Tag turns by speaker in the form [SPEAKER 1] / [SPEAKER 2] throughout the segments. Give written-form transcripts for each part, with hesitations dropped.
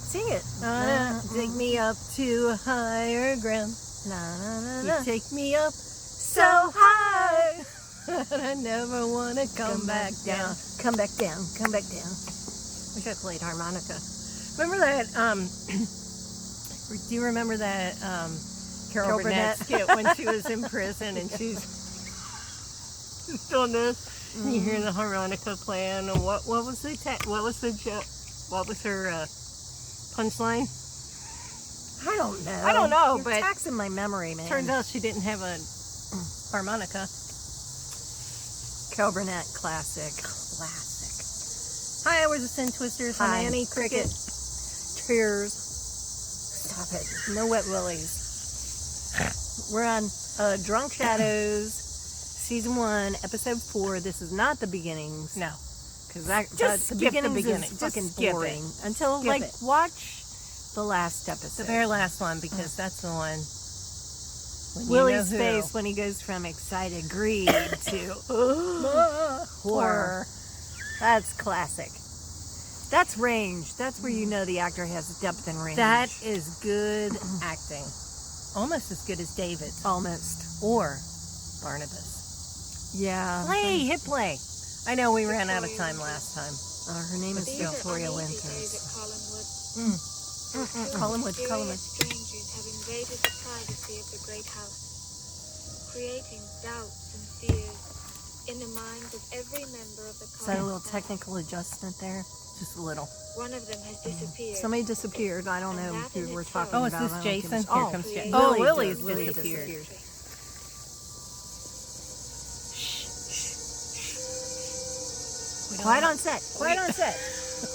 [SPEAKER 1] Sing it.
[SPEAKER 2] Take me up to higher ground. You take me up so high. I never want to come back down.
[SPEAKER 1] Come back down. Come back down.
[SPEAKER 2] Wish I played harmonica. Remember that, do you remember that Carol Burnett skit when she was in prison and she's doing this? And you hear the harmonica playing, and what was the joke? What was her punchline?
[SPEAKER 1] I don't know.
[SPEAKER 2] I don't know,
[SPEAKER 1] You're
[SPEAKER 2] but
[SPEAKER 1] taxing my memory, man.
[SPEAKER 2] Turns out she didn't have a harmonica.
[SPEAKER 1] Carol Burnett, classic.
[SPEAKER 2] Hi, we're the Sin Twisters. I'm Annie Cricket.
[SPEAKER 1] Cheers. Stop it.
[SPEAKER 2] No wet willies.
[SPEAKER 1] We're on Drunk Shadows, Season 1, Episode 4. This is not the beginnings.
[SPEAKER 2] No.
[SPEAKER 1] Because
[SPEAKER 2] Just
[SPEAKER 1] the
[SPEAKER 2] skip the
[SPEAKER 1] beginnings
[SPEAKER 2] beginning.
[SPEAKER 1] is
[SPEAKER 2] Just
[SPEAKER 1] fucking
[SPEAKER 2] skip
[SPEAKER 1] boring.
[SPEAKER 2] it.
[SPEAKER 1] Until,
[SPEAKER 2] Skip it.
[SPEAKER 1] watch the last episode.
[SPEAKER 2] The very last one, because that's the one.
[SPEAKER 1] Willie's face when he goes from excited greed to horror. That's classic. That's range. That's where you know the actor has depth and range.
[SPEAKER 2] That is good acting. Almost as good as David.
[SPEAKER 1] Almost.
[SPEAKER 2] Or Barnabas.
[SPEAKER 1] Yeah.
[SPEAKER 2] Hit play. I know we ran out of time last time.
[SPEAKER 1] Her name is Victoria Winters. Collinwood.
[SPEAKER 3] Strangers have invaded the privacy of the great house, creating doubts and fears in the minds of every member of the
[SPEAKER 1] Is that a little technical adjustment there?
[SPEAKER 2] Just a little.
[SPEAKER 3] One of them has disappeared.
[SPEAKER 1] Somebody disappeared. I don't know who we're talking
[SPEAKER 2] Oh,
[SPEAKER 1] about.
[SPEAKER 2] is this Jason? Here comes Jason.
[SPEAKER 1] Willie
[SPEAKER 2] Willie's
[SPEAKER 1] Willie
[SPEAKER 2] disappeared.
[SPEAKER 1] Quiet on set. Quiet on set.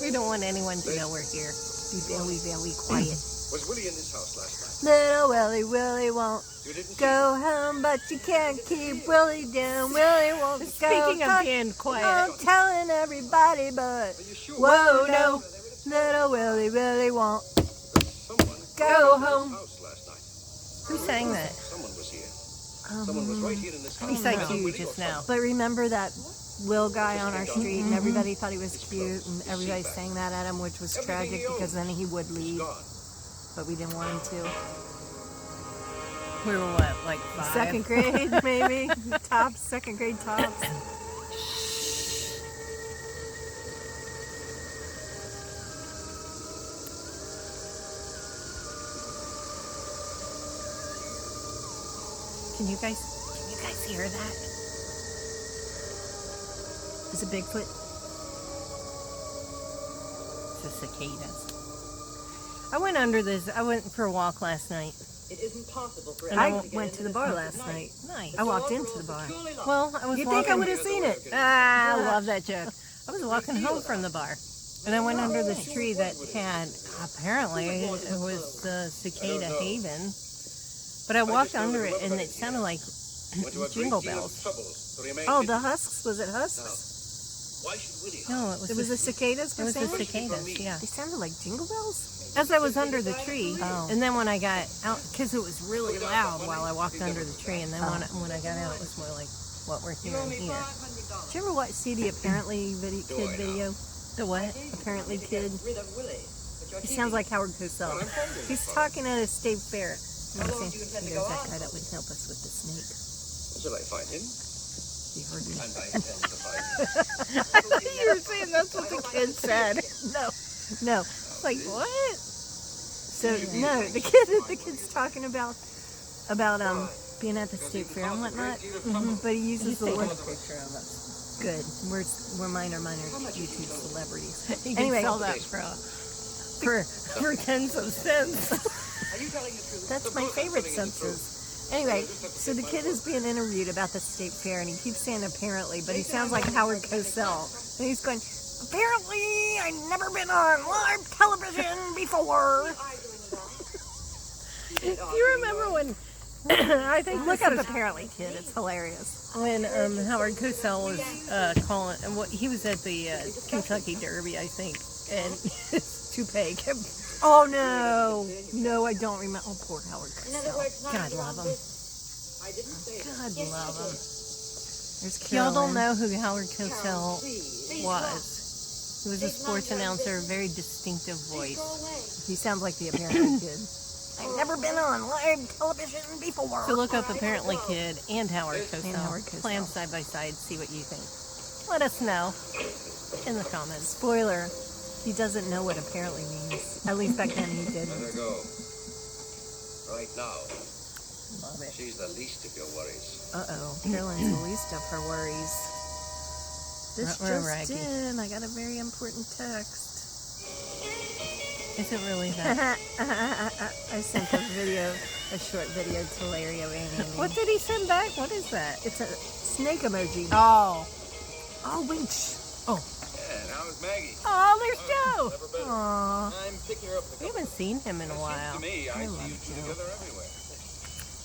[SPEAKER 2] We don't want anyone to know we're here.
[SPEAKER 1] Be very, very quiet.
[SPEAKER 4] Was Willie in this house last
[SPEAKER 1] Little Willie won't
[SPEAKER 4] night? You didn't
[SPEAKER 1] go home, but you can't keep Willie down. Willie won't go.
[SPEAKER 2] Speaking of being quiet.
[SPEAKER 1] I'm telling everybody, but
[SPEAKER 4] Are you sure?
[SPEAKER 1] whoa, no. Little Willie won't
[SPEAKER 4] Someone
[SPEAKER 1] go
[SPEAKER 4] in this
[SPEAKER 1] home.
[SPEAKER 4] house last night.
[SPEAKER 2] Who sang that?
[SPEAKER 4] Someone was here. Someone was right here in this house.
[SPEAKER 2] Besides
[SPEAKER 4] Whether
[SPEAKER 2] you
[SPEAKER 4] Willie
[SPEAKER 2] just
[SPEAKER 4] or
[SPEAKER 2] now.
[SPEAKER 1] But remember that Will guy on our street, and everybody thought he was cute, and everybody sang that at him, which was tragic because then he would leave,
[SPEAKER 4] gone.
[SPEAKER 1] but we didn't want him to.
[SPEAKER 2] We were what, like 5?
[SPEAKER 1] Second grade, maybe. Tops, second grade tops.
[SPEAKER 2] Can you guys hear that?
[SPEAKER 1] Is it Bigfoot?
[SPEAKER 2] It's the cicadas. I went for a walk last night.
[SPEAKER 5] It isn't possible for
[SPEAKER 1] I
[SPEAKER 5] anyone to get
[SPEAKER 1] went
[SPEAKER 5] into
[SPEAKER 1] to the
[SPEAKER 5] this
[SPEAKER 1] bar
[SPEAKER 5] house
[SPEAKER 1] last
[SPEAKER 5] at
[SPEAKER 1] night.
[SPEAKER 2] Nice.
[SPEAKER 1] I walked into the bar.
[SPEAKER 2] Well, I was
[SPEAKER 1] You'd
[SPEAKER 2] walking.
[SPEAKER 1] think I would have seen it.
[SPEAKER 2] I love that joke. I was walking home from the bar, and I went under this tree that had, apparently, it was the cicada haven. But I walked under it, and it sounded like
[SPEAKER 4] Went to a
[SPEAKER 2] jingle
[SPEAKER 4] great deal of
[SPEAKER 2] bells.
[SPEAKER 4] trouble to remain
[SPEAKER 1] Oh,
[SPEAKER 4] hidden.
[SPEAKER 1] the husks? Was it husks?
[SPEAKER 4] Why should Willie?
[SPEAKER 2] No,
[SPEAKER 1] It was the cicadas
[SPEAKER 2] it
[SPEAKER 1] were
[SPEAKER 2] was the
[SPEAKER 1] saying?
[SPEAKER 2] cicadas. Yeah.
[SPEAKER 1] They sounded like jingle bells?
[SPEAKER 2] As I was under the tree,
[SPEAKER 1] Oh.
[SPEAKER 2] and then when I got out, because it was really loud while I walked under the tree, and then when I got out, it was more like what we're hearing here.
[SPEAKER 1] Did you ever see the Apparently kid video?
[SPEAKER 2] The what?
[SPEAKER 1] Apparently Kid.
[SPEAKER 5] rid of Willie. But you're
[SPEAKER 1] He sounds like Howard Cosell. He's talking at a state fair.
[SPEAKER 5] How long do you intend to
[SPEAKER 1] There's
[SPEAKER 5] go
[SPEAKER 1] that
[SPEAKER 5] on?
[SPEAKER 1] guy that would help us with the snake.
[SPEAKER 4] Shall I find him?
[SPEAKER 1] You heard me.
[SPEAKER 4] And I intend to find him.
[SPEAKER 2] I thought you were saying that's what the kid said.
[SPEAKER 1] No.
[SPEAKER 2] Like what?
[SPEAKER 1] So no, the kid's talking about being at the state fair and whatnot. But he uses the word
[SPEAKER 2] picture of us.
[SPEAKER 1] good. We're minor YouTube celebrities.
[SPEAKER 2] You can
[SPEAKER 1] Anyway,
[SPEAKER 2] sell that for tens of cents.
[SPEAKER 5] Are you telling the truth?
[SPEAKER 1] that's my favorite senses. Anyway, so the kid is being interviewed about the state fair, and he keeps saying apparently, but he sounds like Howard Cosell. And he's going, apparently, I've never been on live television before.
[SPEAKER 2] You remember when? I think
[SPEAKER 1] Look
[SPEAKER 2] this
[SPEAKER 1] up
[SPEAKER 2] was
[SPEAKER 1] apparently, kid. It's hilarious.
[SPEAKER 2] when Howard Cosell was calling, and he was at the Kentucky Derby, I think, and his toupee kept.
[SPEAKER 1] Oh no, I don't remember. Oh, poor Howard
[SPEAKER 3] In other
[SPEAKER 1] Cosell.
[SPEAKER 3] words,
[SPEAKER 2] God love him.
[SPEAKER 5] I didn't say that.
[SPEAKER 2] God love him.
[SPEAKER 1] There's
[SPEAKER 2] Y'all
[SPEAKER 1] Carolyn.
[SPEAKER 2] don't know who Howard Cosell
[SPEAKER 5] Please.
[SPEAKER 2] was. He was a sports announcer, very distinctive voice.
[SPEAKER 1] He sounds like the apparently kid. I've never been on live television before.
[SPEAKER 2] So look up Apparently Kid and Howard Cosell.
[SPEAKER 1] Howard Cosell.
[SPEAKER 2] Play them side by side, see what you think. Let us know in the comments.
[SPEAKER 1] Spoiler, he doesn't know what apparently means. At least back then he did.
[SPEAKER 4] Let her go. Right now.
[SPEAKER 1] Love it.
[SPEAKER 4] She's the least of your worries.
[SPEAKER 1] Uh-oh. Carolyn's the least of her worries. This
[SPEAKER 2] We're
[SPEAKER 1] just
[SPEAKER 2] raggy.
[SPEAKER 1] in. I got a very important text.
[SPEAKER 2] Is it really that?
[SPEAKER 1] I sent a short video to Larry and Amy.
[SPEAKER 2] What did he send back? What is that?
[SPEAKER 1] It's a snake emoji.
[SPEAKER 2] Oh.
[SPEAKER 1] Oh, wait.
[SPEAKER 4] Yeah, and how's Maggie?
[SPEAKER 2] Oh, there's Joe.
[SPEAKER 4] Never better.
[SPEAKER 1] Aw.
[SPEAKER 4] I'm picking her up the
[SPEAKER 2] We haven't seen him in a while.
[SPEAKER 4] To me, I
[SPEAKER 1] love
[SPEAKER 4] see you two
[SPEAKER 1] Joe.
[SPEAKER 4] together everywhere.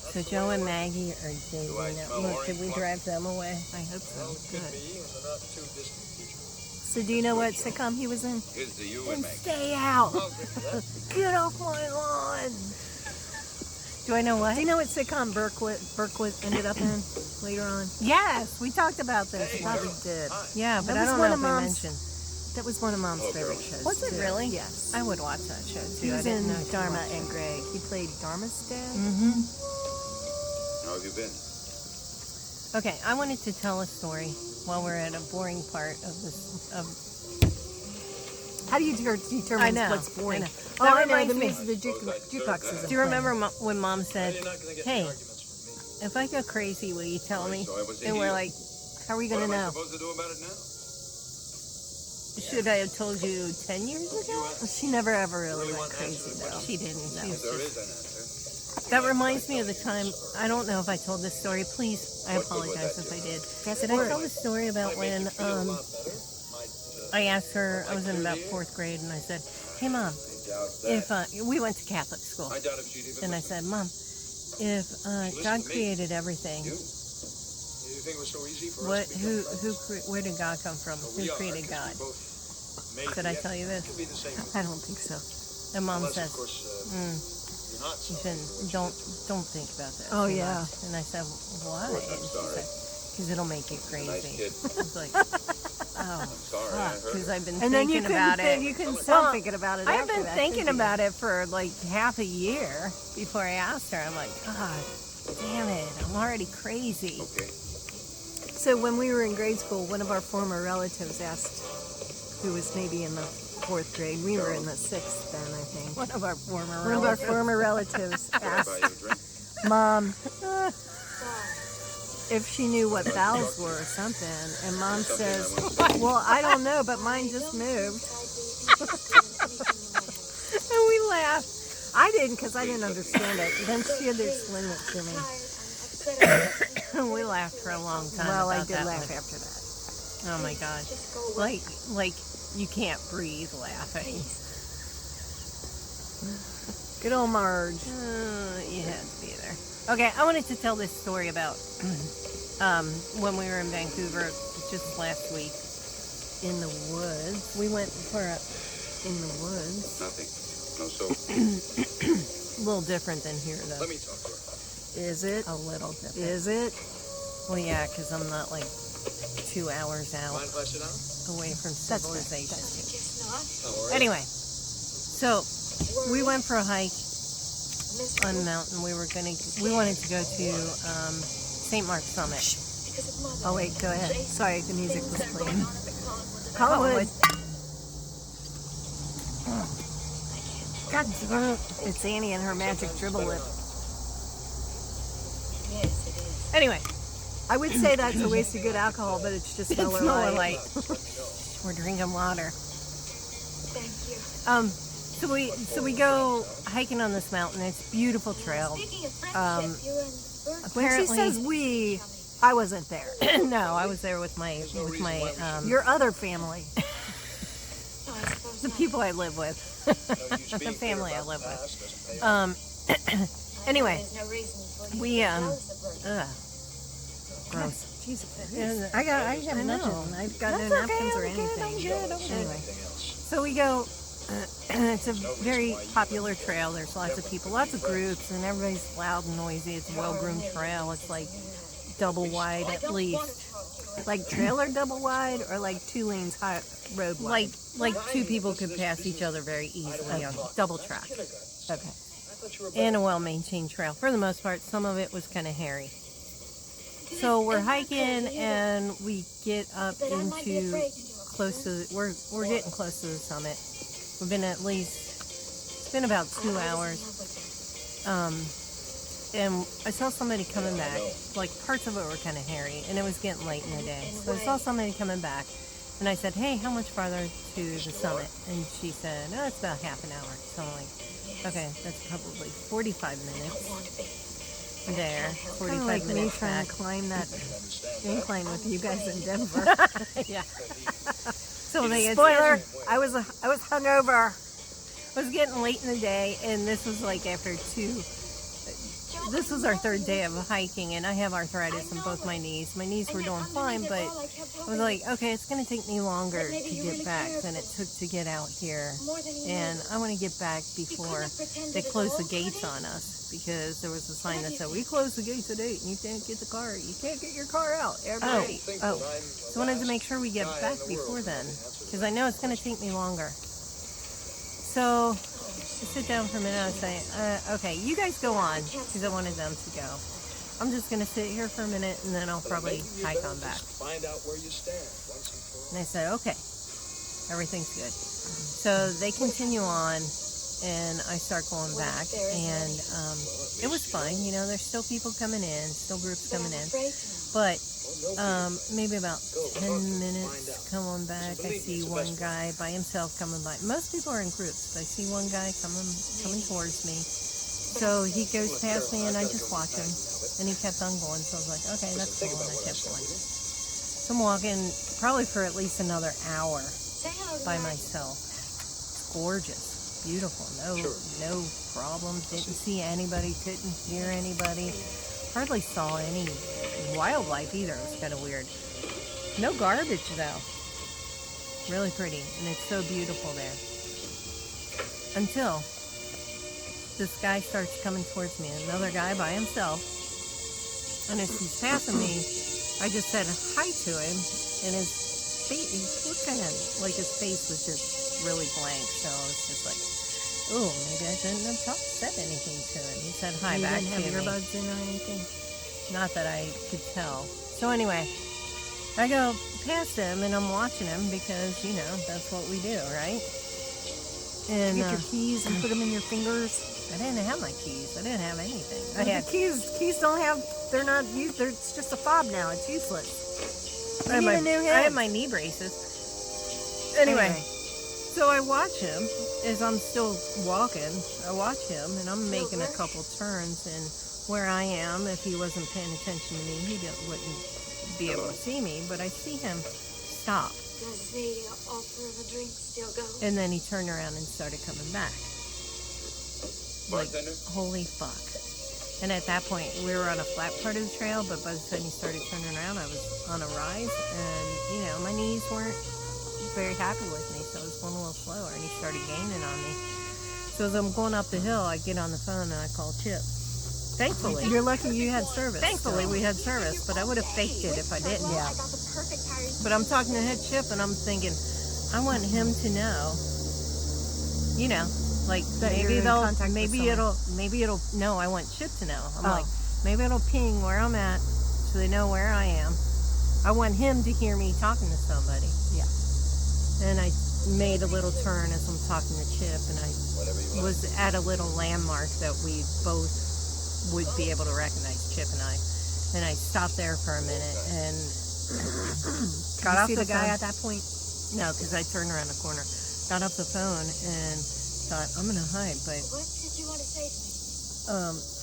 [SPEAKER 2] So Joe and Maggie are dating
[SPEAKER 4] Do I
[SPEAKER 2] now.
[SPEAKER 4] smell
[SPEAKER 2] Look, did we
[SPEAKER 4] orange
[SPEAKER 2] drive them away?
[SPEAKER 1] I hope so.
[SPEAKER 4] Could
[SPEAKER 1] Good.
[SPEAKER 4] be in the not too distant future.
[SPEAKER 1] So do you know what sitcom he was in?
[SPEAKER 4] Here's to you and Maggie.
[SPEAKER 1] Stay out.
[SPEAKER 4] I'll drink to that.
[SPEAKER 1] Get off my lawn.
[SPEAKER 2] Do I know what?
[SPEAKER 1] Do you know what sitcom Burke ended up in later on?
[SPEAKER 2] Yes, we talked about this.
[SPEAKER 4] Hey,
[SPEAKER 1] Probably
[SPEAKER 4] Carolyn.
[SPEAKER 1] did.
[SPEAKER 4] Hi.
[SPEAKER 2] Yeah, but
[SPEAKER 1] That
[SPEAKER 2] I
[SPEAKER 1] was
[SPEAKER 2] don't
[SPEAKER 1] one
[SPEAKER 2] know
[SPEAKER 1] of
[SPEAKER 2] if we
[SPEAKER 1] Mom's-
[SPEAKER 2] mentioned.
[SPEAKER 1] That was one of Mom's
[SPEAKER 4] Oh,
[SPEAKER 1] favorite
[SPEAKER 4] girl.
[SPEAKER 1] shows.
[SPEAKER 2] Was it
[SPEAKER 1] too.
[SPEAKER 2] really?
[SPEAKER 1] Yes.
[SPEAKER 2] I would watch that show too.
[SPEAKER 1] He
[SPEAKER 2] I
[SPEAKER 1] was
[SPEAKER 2] didn't
[SPEAKER 1] in
[SPEAKER 2] know.
[SPEAKER 1] Dharma and Greg. He played Dharma's dad.
[SPEAKER 2] Mm-hmm.
[SPEAKER 4] How have you been?
[SPEAKER 2] Okay, I wanted to tell a story while we're at a boring part of this.
[SPEAKER 1] How do you
[SPEAKER 2] I
[SPEAKER 1] determine
[SPEAKER 2] know,
[SPEAKER 1] what's boring?
[SPEAKER 2] I know.
[SPEAKER 1] Oh,
[SPEAKER 2] That
[SPEAKER 1] I know.
[SPEAKER 2] reminds
[SPEAKER 1] The
[SPEAKER 2] me-
[SPEAKER 1] music, the jukebox is.
[SPEAKER 2] Do you remember when Mom said,
[SPEAKER 4] You're not going to get
[SPEAKER 2] "Hey,
[SPEAKER 4] any arguments from me.
[SPEAKER 2] if I go crazy, will you tell me?"
[SPEAKER 4] So I was
[SPEAKER 2] And we're
[SPEAKER 4] idiot.
[SPEAKER 2] like, "How are we
[SPEAKER 4] What
[SPEAKER 2] gonna
[SPEAKER 4] am I
[SPEAKER 2] know?
[SPEAKER 4] supposed to do about it now?
[SPEAKER 2] Should I have told you 10 years ago?"
[SPEAKER 1] She never ever really went crazy though.
[SPEAKER 2] She didn't. She was
[SPEAKER 4] There
[SPEAKER 2] just-
[SPEAKER 4] is an answer.
[SPEAKER 2] That reminds me of the time. I don't know if I told this story. Please, I
[SPEAKER 4] What good would
[SPEAKER 2] apologize
[SPEAKER 4] that
[SPEAKER 2] if I
[SPEAKER 4] do?
[SPEAKER 2] did.
[SPEAKER 1] Fast
[SPEAKER 2] Did I
[SPEAKER 1] forward.
[SPEAKER 2] tell the story about
[SPEAKER 4] Might make
[SPEAKER 2] when
[SPEAKER 4] you feel a lot better. Might,
[SPEAKER 2] I asked her? I was in about 4th grade, and I said, "Hey, Mom,
[SPEAKER 4] I doubt that.
[SPEAKER 2] if we went to Catholic school,"
[SPEAKER 4] I doubt if she'd even
[SPEAKER 2] and I
[SPEAKER 4] listen.
[SPEAKER 2] said, "Mom, if God
[SPEAKER 4] to me.
[SPEAKER 2] created everything,
[SPEAKER 4] You? You think it was so easy for
[SPEAKER 2] what?
[SPEAKER 4] us to become friends?
[SPEAKER 2] Where did God come from?
[SPEAKER 4] Well,
[SPEAKER 2] Who
[SPEAKER 4] we are,
[SPEAKER 2] created
[SPEAKER 4] 'cause
[SPEAKER 2] God?"
[SPEAKER 4] we both made
[SPEAKER 2] Did
[SPEAKER 4] the
[SPEAKER 2] I tell you this?
[SPEAKER 4] It could be the same.
[SPEAKER 1] I don't think so.
[SPEAKER 2] And Mom
[SPEAKER 4] Unless,
[SPEAKER 2] says,
[SPEAKER 4] of course, you're not
[SPEAKER 2] "You
[SPEAKER 4] sorry.
[SPEAKER 2] shouldn't. Don't think about that."
[SPEAKER 1] Oh,
[SPEAKER 2] too
[SPEAKER 1] yeah.
[SPEAKER 2] much." And I said, "Why?"
[SPEAKER 4] Of course I'm
[SPEAKER 2] And she
[SPEAKER 4] sorry.
[SPEAKER 2] said, "Because it'll make you
[SPEAKER 4] Nice
[SPEAKER 2] crazy."
[SPEAKER 4] kid.
[SPEAKER 2] I was like, "Oh,
[SPEAKER 4] I'm sorry. I heard
[SPEAKER 2] because
[SPEAKER 4] her.
[SPEAKER 2] I've been
[SPEAKER 1] And then you
[SPEAKER 2] thinking
[SPEAKER 1] couldn't
[SPEAKER 2] about it."
[SPEAKER 1] you couldn't
[SPEAKER 2] Well,
[SPEAKER 1] stop thinking about it.
[SPEAKER 2] I've
[SPEAKER 1] after
[SPEAKER 2] been
[SPEAKER 1] that,
[SPEAKER 2] thinking
[SPEAKER 1] could you?
[SPEAKER 2] about it for like half a year before I asked her. I'm like, God damn it, I'm already crazy.
[SPEAKER 4] Okay.
[SPEAKER 1] So when we were in grade school, one of our former relatives asked, who was maybe in the 4th grade. We were in the 6th then, I think.
[SPEAKER 2] One of our former
[SPEAKER 1] One of our
[SPEAKER 2] relatives.
[SPEAKER 1] former relatives
[SPEAKER 4] Can I buy
[SPEAKER 1] asked
[SPEAKER 4] you a drink?
[SPEAKER 1] Mom if she knew what vowels were or something, and Mom says, "Well, I don't know, but mine just moved."
[SPEAKER 2] And we laughed.
[SPEAKER 1] I didn't because I didn't understand it. Then she had to explain it to me.
[SPEAKER 2] And we laughed for a long time.
[SPEAKER 1] Well, I
[SPEAKER 2] about
[SPEAKER 1] did
[SPEAKER 2] that
[SPEAKER 1] laugh
[SPEAKER 2] one.
[SPEAKER 1] after that.
[SPEAKER 2] Oh my God. Like you can't breathe laughing.
[SPEAKER 1] Good old Marge.
[SPEAKER 2] You had to be there. Okay, I wanted to tell this story about when we were in Vancouver just last week.
[SPEAKER 1] In the woods.
[SPEAKER 2] We went for a
[SPEAKER 1] In the woods.
[SPEAKER 4] Nothing. No soap.
[SPEAKER 2] little different than here, though.
[SPEAKER 4] Let me talk to her.
[SPEAKER 1] Is it?
[SPEAKER 2] A little different.
[SPEAKER 1] Is it?
[SPEAKER 2] Well, yeah, because I'm not like 2 hours out
[SPEAKER 4] Mind if I sit down?
[SPEAKER 2] away from
[SPEAKER 1] That's fair.
[SPEAKER 2] civilization.
[SPEAKER 4] Don't worry.
[SPEAKER 2] Anyway, so we went for a hike on the mountain. We wanted to go to St. Mark's Summit.
[SPEAKER 1] Oh wait, go ahead. Sorry, the music was playing. Collins. God damn it. It's Annie and her magic dribble lip.
[SPEAKER 2] Anyway,
[SPEAKER 1] I would say that's a waste of good alcohol, but it's just
[SPEAKER 2] it's
[SPEAKER 1] Miller
[SPEAKER 2] Miller
[SPEAKER 1] Lite.
[SPEAKER 2] Lite. We're drinking water.
[SPEAKER 3] Thank you.
[SPEAKER 2] So we go hiking on this mountain. It's a beautiful trail.
[SPEAKER 3] Speaking of friendship,
[SPEAKER 2] Um,
[SPEAKER 3] you and Bert
[SPEAKER 1] When she
[SPEAKER 2] Apparently-
[SPEAKER 1] says we, I wasn't there.
[SPEAKER 2] No, I was there with my
[SPEAKER 1] Your other family.
[SPEAKER 3] I suppose
[SPEAKER 2] the
[SPEAKER 3] not.
[SPEAKER 2] people I live with, the family I live with. Anyway,
[SPEAKER 3] There's no reason for you
[SPEAKER 2] we
[SPEAKER 3] to be jealous of Bert.
[SPEAKER 2] gross.
[SPEAKER 1] Jesus.
[SPEAKER 2] Yeah,
[SPEAKER 1] I have
[SPEAKER 2] I know.
[SPEAKER 1] nothing. I've got no
[SPEAKER 2] That's okay,
[SPEAKER 1] napkins or
[SPEAKER 2] I'm good,
[SPEAKER 1] anything.
[SPEAKER 2] I'm good, I'm good.
[SPEAKER 1] Anyway.
[SPEAKER 2] So we go. It's a very popular trail. There's lots of people, lots of groups, and everybody's loud and noisy. It's a well-groomed trail. It's like double wide at least.
[SPEAKER 1] Like trailer double wide or like 2 lanes high road wide?
[SPEAKER 2] Like 2 people could pass each other very easily on double track.
[SPEAKER 1] Okay.
[SPEAKER 2] And a well-maintained trail. For the most part, some of it was kind of hairy. So we're hiking and we get up into close to, we're getting close to the summit. We've been it's been about 2 hours. And I saw somebody coming back. Like parts of it were kind of hairy and it was getting late in the day. So I saw somebody coming back and I said, hey, how much farther to the summit? And she said, oh, it's about half an hour. So I'm like, okay, that's probably 45 minutes there. 45
[SPEAKER 1] like me
[SPEAKER 2] minutes
[SPEAKER 1] trying
[SPEAKER 2] back.
[SPEAKER 1] to climb that incline with you guys in Denver.
[SPEAKER 2] Yeah. So
[SPEAKER 1] Spoiler, I was hungover.
[SPEAKER 2] It was getting late in the day, and this was like after this was our 3rd day of hiking, and I have arthritis in both my knees. My knees were doing fine, but I was like, okay, it's going to take me longer to get back than it took to get out here, and I want to get back before they close the gates on us, because there was a sign that said, we close the gates at 8, and you can't get your car out every 8. So I wanted to make sure we get back before then, because I know it's going to take me longer. So I sit down for a minute and I say, okay, you guys go on, because I wanted them to go. I'm just going to sit here for a minute, and then I'll probably hike on back. And I said, okay, everything's good. So they continue on, and I start going back, and it was fine. You know, there's still people coming in, still groups coming in. But maybe about 10 minutes come on back, I see one guy by himself coming by. Most people are in groups, but I see one guy coming towards me. So he goes past me and I just watch him, and he kept on going. So I was like, okay, that's cool, and I kept going. So I'm walking probably for at least another hour by myself. It's gorgeous, beautiful, no problems, didn't see anybody, couldn't hear anybody. Hardly saw any wildlife either. It was kind of weird. No garbage though. Really pretty, and it's so beautiful there. Until this guy starts coming towards me, another guy by himself. And as he's passing me, I just said hi to him, and his face, he looked kind of like his face was just really blank. So I was just like, oh, maybe I shouldn't have said anything to him. He said hi back to me.
[SPEAKER 1] You didn't have earbuds in or anything?
[SPEAKER 2] Not that I could tell. So anyway, I go past him and I'm watching him because, you know, that's what we do, right? And
[SPEAKER 1] you get your keys and put them in your fingers.
[SPEAKER 2] I didn't have my keys. I didn't have anything. I
[SPEAKER 1] The
[SPEAKER 2] had
[SPEAKER 1] keys don't have, they're not used, it's just a fob now, it's useless.
[SPEAKER 2] I
[SPEAKER 1] You
[SPEAKER 2] had
[SPEAKER 1] need a new
[SPEAKER 2] I
[SPEAKER 1] head.
[SPEAKER 2] had my knee braces. Anyway, so I watch him as I'm still walking. I watch him and I'm making a couple turns, and where I am, if he wasn't paying attention to me, he wouldn't be able to see me, but I see him stop.
[SPEAKER 3] Does the offer of a drink still go?
[SPEAKER 2] And then he turned around and started coming back. Like, holy fuck. And at that point, we were on a flat part of the trail, but by the time he started turning around, I was on a rise, and, you know, my knees weren't very happy with me, so I was going a little slower, and he started gaining on me. So as I'm going up the hill, I get on the phone and I call Chip. Thankfully.
[SPEAKER 1] You're lucky you had service.
[SPEAKER 2] Thankfully, we had service, but I would have faked it if I didn't.
[SPEAKER 1] Yeah.
[SPEAKER 2] But I'm talking to head Chip, and I'm thinking, I want him to know, you know, like
[SPEAKER 1] That
[SPEAKER 2] maybe
[SPEAKER 1] you're in
[SPEAKER 2] they'll,
[SPEAKER 1] contact with
[SPEAKER 2] maybe it'll. No, I want Chip to know. I'm
[SPEAKER 1] Oh.
[SPEAKER 2] like, maybe it'll ping where I'm at, so they know where I am. I want him to hear me talking to somebody.
[SPEAKER 1] Yeah.
[SPEAKER 2] And I made a little turn as I'm talking to Chip, and I was at a little landmark that we both would be able to recognize, Chip and I. And I stopped there for a minute and got off
[SPEAKER 1] Did you see the guy
[SPEAKER 2] phone.
[SPEAKER 1] at that point?
[SPEAKER 2] No, because I turned around the corner, got off the phone, and thought, I'm going to hide. But
[SPEAKER 3] What did you want to say to me?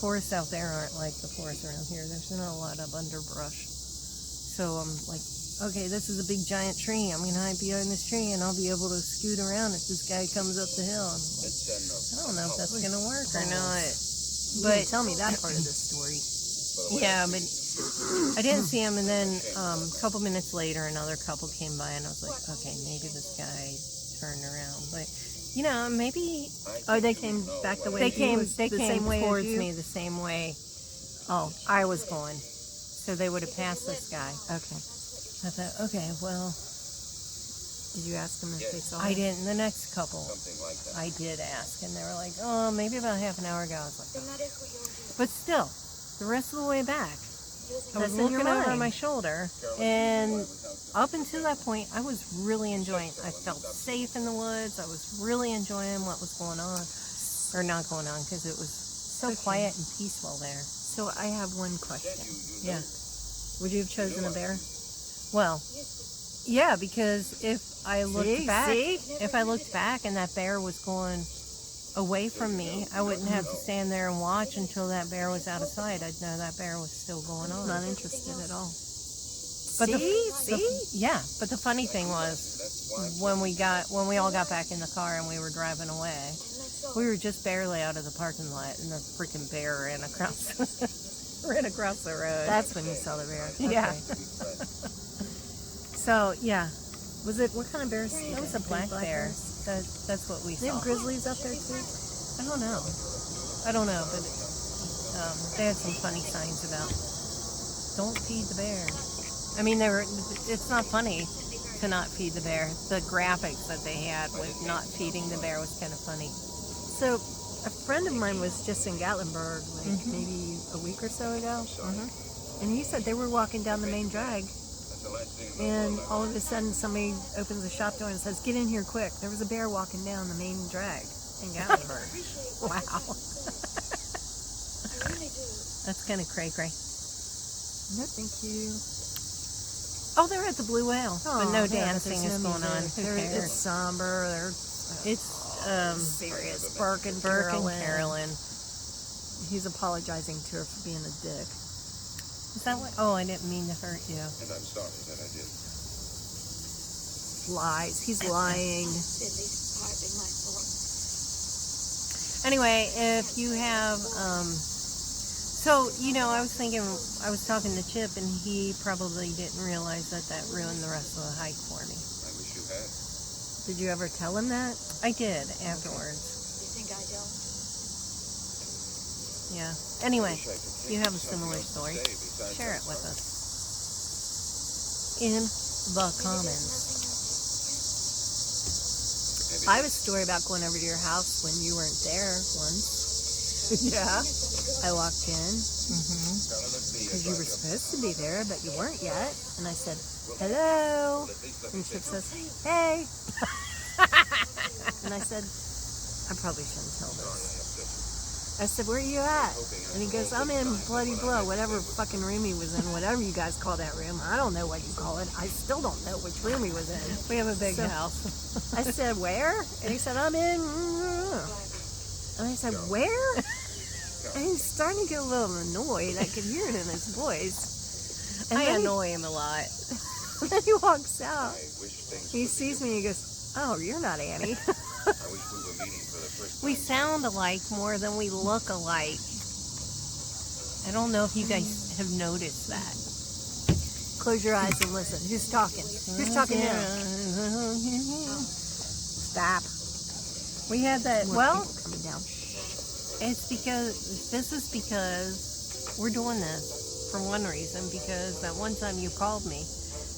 [SPEAKER 2] forests out there aren't like the forests around here. There's not a lot of underbrush. So I'm like, okay, this is a big giant tree. I'm going to hide behind this tree, and I'll be able to scoot around if this guy comes up the hill. And I'm like, I don't know if that's going to work or not.
[SPEAKER 1] But tell me that part of the story.
[SPEAKER 2] Yeah, but I didn't see him, and then a couple minutes later, another couple came by, and I was like, okay, maybe this guy turned around. But, you know, maybe
[SPEAKER 1] Oh, they came back the way
[SPEAKER 2] they
[SPEAKER 1] he
[SPEAKER 2] came
[SPEAKER 1] was,
[SPEAKER 2] they
[SPEAKER 1] the
[SPEAKER 2] came
[SPEAKER 1] same way as
[SPEAKER 2] towards
[SPEAKER 1] you?
[SPEAKER 2] me the same way
[SPEAKER 1] Oh,
[SPEAKER 2] I was going. so they would have passed this guy.
[SPEAKER 1] Okay.
[SPEAKER 2] I thought, okay, well,
[SPEAKER 1] Did you ask them if they saw
[SPEAKER 2] I
[SPEAKER 1] it?
[SPEAKER 2] didn't. The next couple,
[SPEAKER 4] Something like that.
[SPEAKER 2] I did ask, and they were like, oh, maybe about half an hour ago. I was like,
[SPEAKER 3] Then that is what you'll do.
[SPEAKER 2] but still, the rest of the way back, I was
[SPEAKER 1] That's in your
[SPEAKER 2] looking over
[SPEAKER 1] mind.
[SPEAKER 2] my shoulder, and up until that point, I was really enjoying it. I felt safe in the woods. I was really enjoying what was going on, or not going on, because it was so quiet and peaceful there.
[SPEAKER 1] So I have one question.
[SPEAKER 2] Yeah.
[SPEAKER 1] Would you have chosen a bear?
[SPEAKER 2] Well, yeah, because if I looked back,
[SPEAKER 1] See?
[SPEAKER 2] if I looked back and that bear was going away from me, I wouldn't have to stand there and watch until that bear was out of sight. I'd know that bear was still going on.
[SPEAKER 1] Not interested at all.
[SPEAKER 2] But
[SPEAKER 1] See?
[SPEAKER 2] But the funny thing was, when we all got back in the car and we were driving away, we were just barely out of the parking lot, and the freaking bear ran across the road.
[SPEAKER 1] That's when you saw the bear.
[SPEAKER 2] Yeah.
[SPEAKER 1] Okay.
[SPEAKER 2] So yeah,
[SPEAKER 1] Was it, what kind of bears?
[SPEAKER 2] that was a black bear. That's what we
[SPEAKER 1] They
[SPEAKER 2] saw.
[SPEAKER 1] have grizzlies up there too?
[SPEAKER 2] I don't know, but they had some funny signs about don't feed the bear. I mean, it's not funny to not feed the bear. The graphics that they had with not feeding the bear was kind of funny.
[SPEAKER 1] So a friend of mine was just in Gatlinburg maybe a week or so ago. And he said they were walking down the main drag, and all of a sudden somebody opens the shop door and says, "Get in here quick." There was a bear walking down the main drag in Gatlinburg.
[SPEAKER 2] Wow,
[SPEAKER 3] I really do.
[SPEAKER 2] that's kind of cray-cray.
[SPEAKER 1] No, thank you.
[SPEAKER 2] Oh, they're at the Blue Whale, but no
[SPEAKER 1] yeah,
[SPEAKER 2] dancing
[SPEAKER 1] there's
[SPEAKER 2] is
[SPEAKER 1] no
[SPEAKER 2] going on.
[SPEAKER 1] music.
[SPEAKER 2] Who
[SPEAKER 1] It's
[SPEAKER 2] cares?
[SPEAKER 1] somber.
[SPEAKER 2] It's
[SPEAKER 1] Serious. Burke and
[SPEAKER 2] Burke and
[SPEAKER 1] Carolyn.
[SPEAKER 2] Carolyn.
[SPEAKER 1] He's apologizing to her for being a dick.
[SPEAKER 2] Is that what? Oh, I didn't mean to hurt you.
[SPEAKER 4] And I'm sorry that I did.
[SPEAKER 1] Lies. He's lying.
[SPEAKER 3] Silly, partly my fault.
[SPEAKER 2] Anyway, if you have, so, I was thinking, I was talking to Chip, and he probably didn't realize that ruined the rest of the hike for me.
[SPEAKER 4] I wish you had.
[SPEAKER 1] Did you ever tell him that?
[SPEAKER 2] I did afterwards.
[SPEAKER 3] You think I don't?
[SPEAKER 2] Yeah. Anyway,
[SPEAKER 4] Wish I could think
[SPEAKER 2] you have
[SPEAKER 4] of
[SPEAKER 2] a similar
[SPEAKER 4] something else to
[SPEAKER 2] story.
[SPEAKER 4] say besides
[SPEAKER 2] Share
[SPEAKER 4] I'm
[SPEAKER 2] it with
[SPEAKER 4] sorry.
[SPEAKER 2] us. In the comments.
[SPEAKER 4] Maybe
[SPEAKER 1] I have a story about going over to your house when you weren't there once. Yeah. I walked in because you were supposed to be there, but you weren't yet. And I said, "Hello." And Chip says, "Hey." And I said, I probably shouldn't tell this. I said, "Where are you at?" And he goes, "I'm in bloody blow, whatever fucking room he was in, whatever you guys call that room. I don't know what you call it. I still don't know which room he was in."
[SPEAKER 2] We have a big
[SPEAKER 1] So-
[SPEAKER 2] house.
[SPEAKER 1] I said, "Where?" And he said, "I'm in." And I said, "Where?" And he's starting to get a little annoyed. I could hear it in his voice. And
[SPEAKER 2] I
[SPEAKER 1] then
[SPEAKER 2] annoy him a lot.
[SPEAKER 1] then he walks out.
[SPEAKER 4] I wish things
[SPEAKER 1] He
[SPEAKER 4] would
[SPEAKER 1] sees
[SPEAKER 4] be
[SPEAKER 1] me and he goes, "Oh, you're not Annie."
[SPEAKER 4] I wish we were meeting for the first
[SPEAKER 2] We
[SPEAKER 4] time.
[SPEAKER 2] sound alike more than we look alike. I don't know if you guys have noticed that.
[SPEAKER 1] Close your eyes and listen. Who's talking? Who's talking now? Stop.
[SPEAKER 2] We had that.
[SPEAKER 1] More
[SPEAKER 2] Well,
[SPEAKER 1] people coming down.
[SPEAKER 2] this is because we're doing this for one reason, because that one time you called me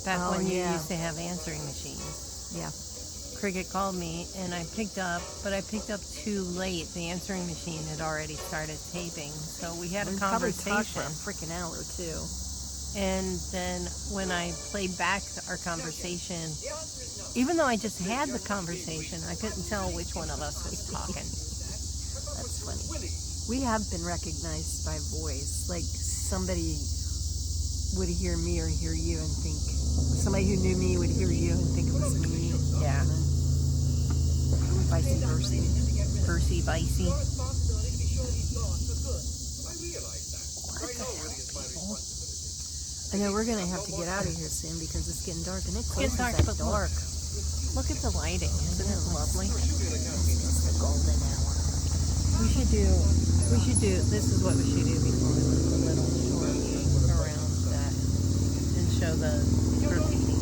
[SPEAKER 2] back
[SPEAKER 1] Oh,
[SPEAKER 2] when you
[SPEAKER 1] yeah.
[SPEAKER 2] used to have answering machines.
[SPEAKER 1] Yeah.
[SPEAKER 2] Cricket called me and I picked up, but I picked up too late. The answering machine had already started taping, so we had a
[SPEAKER 1] We probably talked for
[SPEAKER 2] conversation.
[SPEAKER 1] a freaking hour too.
[SPEAKER 2] And then when I played back our conversation, even though I just had the conversation, I couldn't tell which one of us was talking.
[SPEAKER 1] That's funny. We have been recognized by voice. Like somebody would hear me or hear you and think, somebody who knew me would hear you and think it was me.
[SPEAKER 2] Yeah.
[SPEAKER 1] Vice versa.
[SPEAKER 2] Percy Vicey.
[SPEAKER 1] I know we're gonna have to get out of here soon because it's getting dark and it
[SPEAKER 2] It's
[SPEAKER 1] closes
[SPEAKER 2] dark,
[SPEAKER 1] at
[SPEAKER 2] but
[SPEAKER 1] dark.
[SPEAKER 2] Look at the lighting. Isn't it lovely?
[SPEAKER 1] It's the golden hour.
[SPEAKER 2] We should do, this is what we should do before we leave a little short around that and show the graffiti.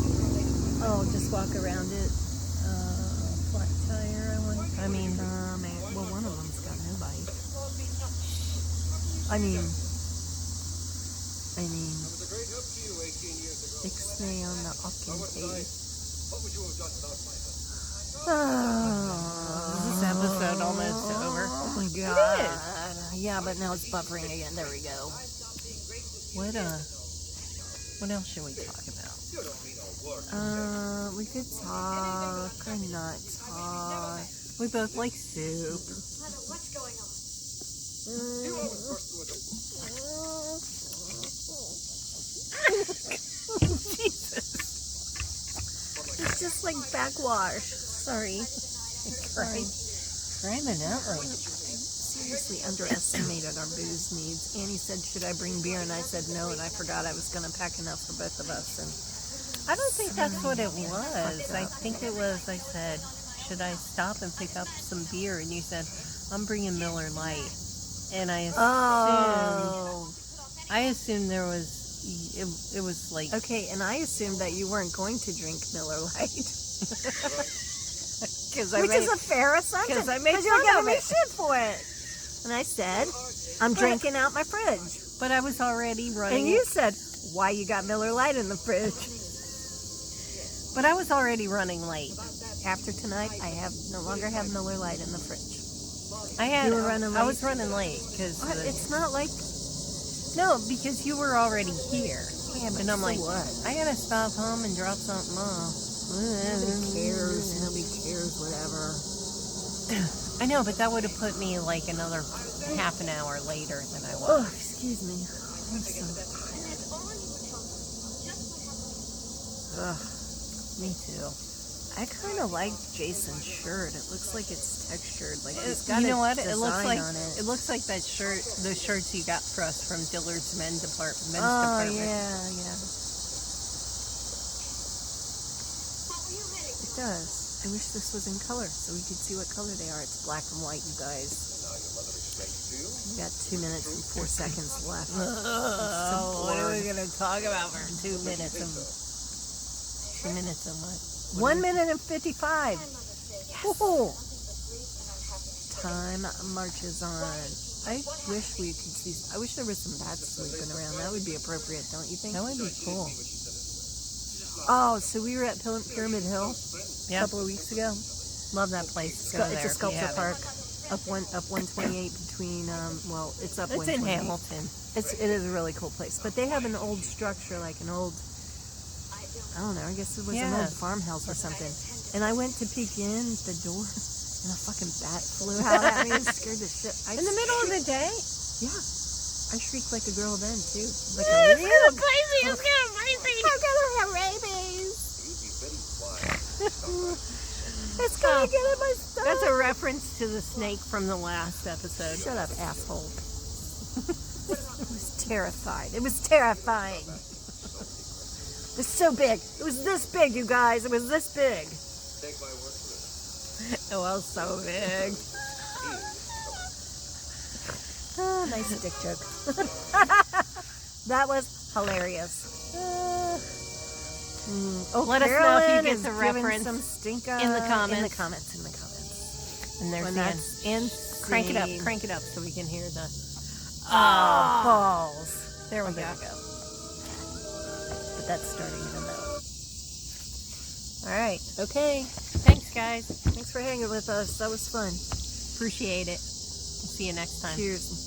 [SPEAKER 1] Oh, just walk around it.
[SPEAKER 2] Flat tire, I mean,
[SPEAKER 1] Well, one of them's got no bite. I mean, Kiss me on the Occupy.
[SPEAKER 2] Is this episode almost over?
[SPEAKER 1] Oh my god. Yeah, but now it's buffering again. There we go.
[SPEAKER 2] What else should we talk about?
[SPEAKER 1] We could talk or not talk.
[SPEAKER 2] We both like soup.
[SPEAKER 3] What's going on?
[SPEAKER 1] It's just like backwash. Sorry.
[SPEAKER 2] Criminally.
[SPEAKER 1] Seriously underestimated our booze needs. Annie said, should I bring beer? And I said no, and I forgot I was going to pack enough for both of us. And
[SPEAKER 2] I don't think that's what it was. I think it was, I said, should I stop and pick up some beer? And you said, I'm bringing Miller Lite. And I assumed there was, it was like...
[SPEAKER 1] Okay, and I assumed that you weren't going to drink Miller Lite. Which is a fair assumption.
[SPEAKER 2] Because I made
[SPEAKER 1] you're
[SPEAKER 2] fun of
[SPEAKER 1] giving me
[SPEAKER 2] it.
[SPEAKER 1] shit for it. And I said, I'm drinking out my fridge.
[SPEAKER 2] But I was already running...
[SPEAKER 1] And you said, why you got Miller Lite in the fridge?
[SPEAKER 2] But I was already running late.
[SPEAKER 1] After tonight, I no longer have Miller Lite in the fridge.
[SPEAKER 2] I
[SPEAKER 1] You were running late?
[SPEAKER 2] was running late because
[SPEAKER 1] It's not like...
[SPEAKER 2] no, because you were already here.
[SPEAKER 1] Yeah, but
[SPEAKER 2] And I'm
[SPEAKER 1] so
[SPEAKER 2] like,
[SPEAKER 1] what?
[SPEAKER 2] I gotta stop home and drop something off.
[SPEAKER 1] Nobody cares. Nobody cares, whatever.
[SPEAKER 2] I know, but that would have put me like another half an hour later than I
[SPEAKER 1] Oh,
[SPEAKER 2] was.
[SPEAKER 1] excuse me. I'm so... Ugh.
[SPEAKER 2] Me too.
[SPEAKER 1] I kind of like Jason's shirt. It looks like it's textured. Like it's got
[SPEAKER 2] You know
[SPEAKER 1] a
[SPEAKER 2] what? It looks
[SPEAKER 1] design
[SPEAKER 2] like
[SPEAKER 1] on it.
[SPEAKER 2] it looks like that shirt, the shirts you got for us from Dillard's men's department.
[SPEAKER 1] Oh yeah. It does. I wish this was in color so we could see what color they are. It's black and white, you guys. We got 2 minutes and 4 seconds left.
[SPEAKER 2] Oh, what are we gonna talk about for 2 minutes? 2 minutes and what?
[SPEAKER 1] 1 minute and 55. Woohoo! Time marches on. I wish we could see. I wish there was some bats sleeping around. That would be appropriate, don't you think?
[SPEAKER 2] That would be cool.
[SPEAKER 1] Oh, so we were at Pyramid Hill a
[SPEAKER 2] Yeah,
[SPEAKER 1] couple of weeks ago.
[SPEAKER 2] love that place. Go
[SPEAKER 1] It's
[SPEAKER 2] there
[SPEAKER 1] a
[SPEAKER 2] if you
[SPEAKER 1] sculpture
[SPEAKER 2] haven't.
[SPEAKER 1] park up 128 between. It's up.
[SPEAKER 2] It's in
[SPEAKER 1] 128.
[SPEAKER 2] Hamilton.
[SPEAKER 1] It is a really cool place, but they have an old structure, like an old. I don't know. I guess it was an old
[SPEAKER 2] Yeah.
[SPEAKER 1] farmhouse or something. And I went to peek in the door, and a fucking bat flew out at me and scared the shit.
[SPEAKER 2] In the middle of the day?
[SPEAKER 1] Yeah. I shrieked like a girl then too. Like
[SPEAKER 2] It's
[SPEAKER 1] a
[SPEAKER 2] kind
[SPEAKER 1] real.
[SPEAKER 2] of crazy. It's kind of crazy.
[SPEAKER 1] I'm gonna have rabies. It's gonna get in my stomach.
[SPEAKER 2] That's a reference to the snake from the last episode.
[SPEAKER 1] Shut up, asshole. I was terrified. It was terrifying. It was so big. It was this big, you guys. It was this big.
[SPEAKER 2] It was so big.
[SPEAKER 1] Ah, nice dick joke. That was hilarious.
[SPEAKER 2] Let us know if you
[SPEAKER 1] Carolyn
[SPEAKER 2] get
[SPEAKER 1] is
[SPEAKER 2] the
[SPEAKER 1] giving
[SPEAKER 2] reference
[SPEAKER 1] some stink eye
[SPEAKER 2] in the comments.
[SPEAKER 1] In the comments.
[SPEAKER 2] And there's
[SPEAKER 1] When
[SPEAKER 2] the
[SPEAKER 1] that's
[SPEAKER 2] end. Crank it
[SPEAKER 1] insane.
[SPEAKER 2] up so we can hear the...
[SPEAKER 1] Oh, balls.
[SPEAKER 2] There we
[SPEAKER 1] Oh, there
[SPEAKER 2] go.
[SPEAKER 1] we go. But that's starting in a minute. All right. Okay.
[SPEAKER 2] Thanks, guys.
[SPEAKER 1] Thanks for hanging with us. That was fun.
[SPEAKER 2] Appreciate it. We'll see you next time.
[SPEAKER 1] Cheers.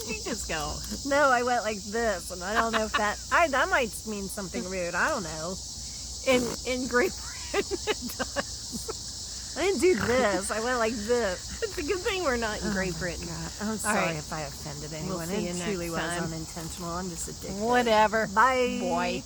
[SPEAKER 2] Did you just go?
[SPEAKER 1] No, I went like this, and I don't know if that might mean something rude. I don't know.
[SPEAKER 2] In Great Britain, it does.
[SPEAKER 1] I didn't do this. I went like this.
[SPEAKER 2] It's a good thing we're not in Great Britain.
[SPEAKER 1] God, I'm sorry
[SPEAKER 2] right.
[SPEAKER 1] if I offended anyone.
[SPEAKER 2] see you
[SPEAKER 1] It truly
[SPEAKER 2] next
[SPEAKER 1] was
[SPEAKER 2] time.
[SPEAKER 1] unintentional. I'm just a dick.
[SPEAKER 2] Whatever.
[SPEAKER 1] Bye.
[SPEAKER 2] Boy.